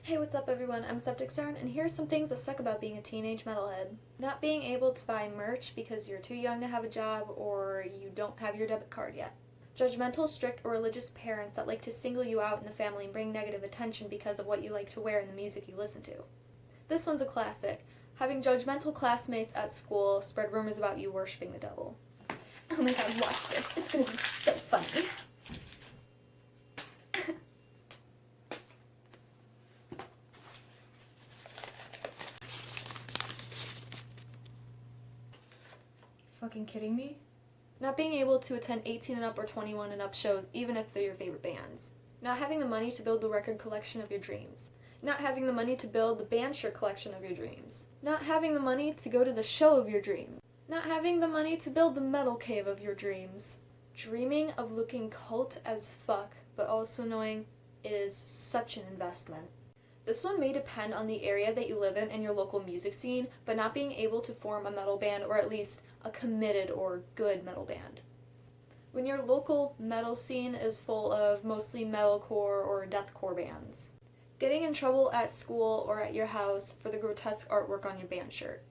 Hey, what's up everyone? I'm SeptikSiren, and here's some things that suck about being a teenage metalhead. Not being able to buy merch because you're too young to have a job or you don't have your debit card yet. Judgmental, strict, or religious parents that like to single you out in the family and bring negative attention because of what you like to wear and the music you listen to. This one's a classic. Having judgmental classmates at school spread rumors about you worshiping the devil. Oh my god, watch this. It's gonna be so funny. Fucking kidding me? Not being able to attend 18 and up or 21 and up shows even if they're your favorite bands. Not having the money to build the record collection of your dreams. Not having the money to build the band shirt collection of your dreams. Not having the money to go to the show of your dreams. Not having the money to build the metal cave of your dreams. Dreaming of looking cult as fuck, but also knowing it is such an investment. This one may depend on the area that you live in and your local music scene, but not being able to form a metal band or at least a committed or good metal band. When your local metal scene is full of mostly metalcore or deathcore bands. Getting in trouble at school or at your house for the grotesque artwork on your band shirt.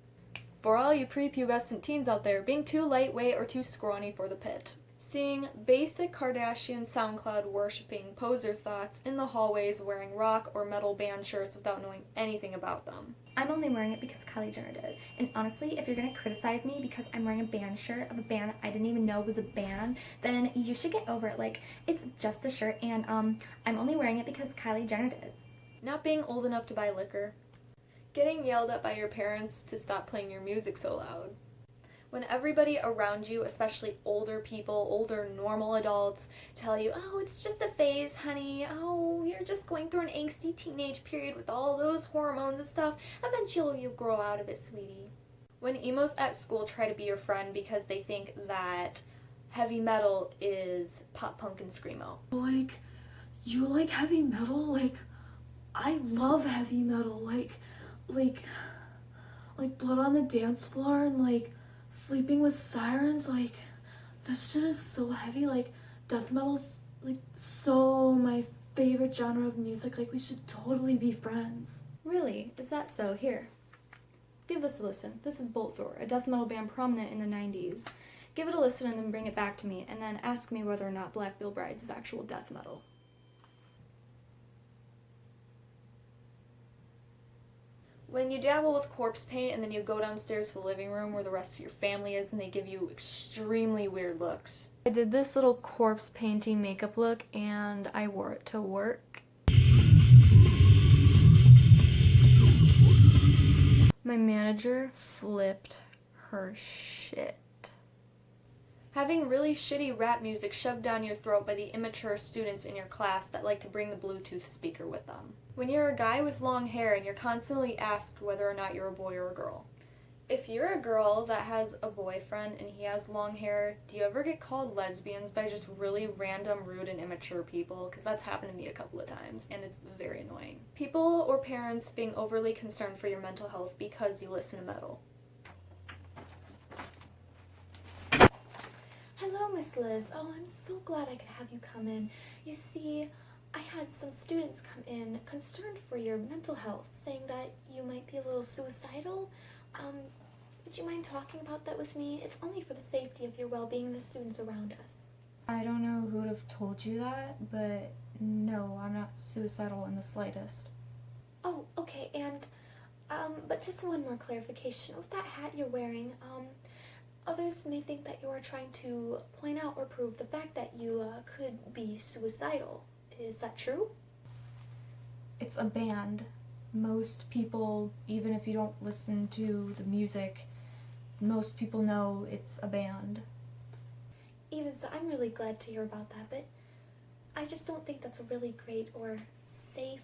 For all you prepubescent teens out there, being too lightweight or too scrawny for the pit. Seeing basic Kardashian SoundCloud worshipping poser thoughts in the hallways wearing rock or metal band shirts without knowing anything about them. I'm only wearing it because Kylie Jenner did. And honestly, if you're gonna criticize me because I'm wearing a band shirt of a band I didn't even know was a band, then you should get over it. Like, it's just a shirt, and I'm only wearing it because Kylie Jenner did. Not being old enough to buy liquor. Getting yelled at by your parents to stop playing your music so loud. When everybody around you, especially older people, older normal adults, tell you, oh, it's just a phase, honey. Oh, you're just going through an angsty teenage period with all those hormones and stuff. Eventually you'll grow out of it, sweetie. When emos at school try to be your friend because they think that heavy metal is pop punk and screamo. Like, you like heavy metal? Like, I love heavy metal. Like Blood on the Dance Floor and like Sleeping with Sirens. Like, that shit is so heavy. Like, death metal's like so my favorite genre of music. Like, we should totally be friends. Really? Is that so? Here. Give this a listen. This is Bolt Thrower, a death metal band prominent in the 90s. Give it a listen and then bring it back to me, and then ask me whether or not Black Veil Brides is actual death metal. When you dabble with corpse paint and then you go downstairs to the living room where the rest of your family is and they give you extremely weird looks. I did this little corpse painting makeup look and I wore it to work. My manager flipped her shit. Having really shitty rap music shoved down your throat by the immature students in your class that like to bring the Bluetooth speaker with them. When you're a guy with long hair and you're constantly asked whether or not you're a boy or a girl. If you're a girl that has a boyfriend and he has long hair, do you ever get called lesbians by just really random, rude, and immature people? Because that's happened to me a couple of times, and it's very annoying. People or parents being overly concerned for your mental health because you listen to metal. Hello, Miss Liz. Oh, I'm so glad I could have you come in. You see, I had some students come in concerned for your mental health, saying that you might be a little suicidal. Would you mind talking about that with me? It's only for the safety of your well-being and the students around us. I don't know who would have told you that, but no, I'm not suicidal in the slightest. Oh, okay, and, but just one more clarification. With that hat you're wearing, others may think that you are trying to point out or prove the fact that you, could be suicidal. Is that true? It's a band. Most people, even if you don't listen to the music, most people know it's a band. Even so, I'm really glad to hear about that, but I just don't think that's a really great or safe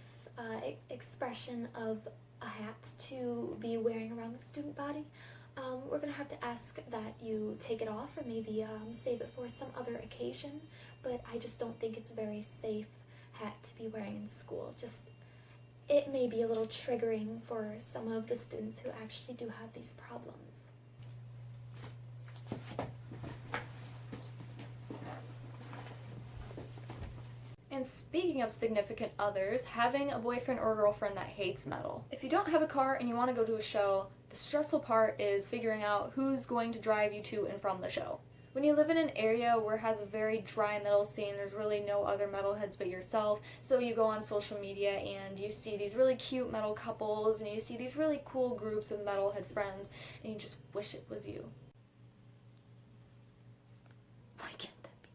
expression of a hat to be wearing around the student body. We're going to have to ask that you take it off or maybe save it for some other occasion, but I just don't think it's a very safe hat to be wearing in school. Just, it may be a little triggering for some of the students who actually do have these problems. In And speaking of significant others, having a boyfriend or girlfriend that hates metal. If you don't have a car and you want to go to a show, the stressful part is figuring out who's going to drive you to and from the show. When you live in an area where it has a very dry metal scene, there's really no other metalheads but yourself, so you go on social media and you see these really cute metal couples and you see these really cool groups of metalhead friends and you just wish it was you. Why can't that be?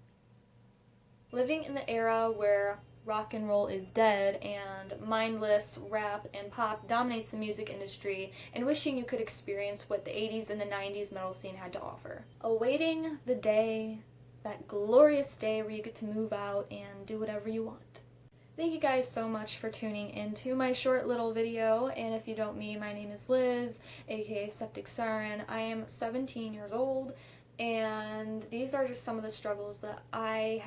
Living in the era where rock and roll is dead and mindless rap and pop dominates the music industry, and wishing you could experience what the 80s and the 90s metal scene had to offer. Awaiting the day, that glorious day where you get to move out and do whatever you want. Thank you guys so much for tuning into my short little video, and if you don't know me, my name is Liz, aka SeptikSiren. I am 17 years old, and these are just some of the struggles that I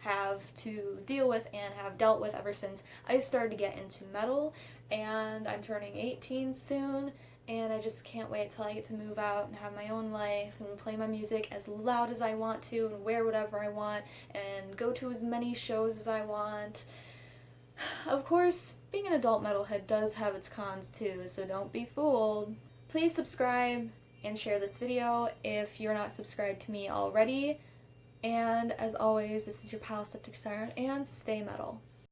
have to deal with and have dealt with ever since I started to get into metal, and I'm turning 18 soon, and I just can't wait till I get to move out and have my own life and play my music as loud as I want to and wear whatever I want and go to as many shows as I want. Of course, being an adult metalhead does have its cons too, so don't be fooled. Please subscribe and share this video if you're not subscribed to me already. And as always, this is your pal SeptikSiren, and stay metal.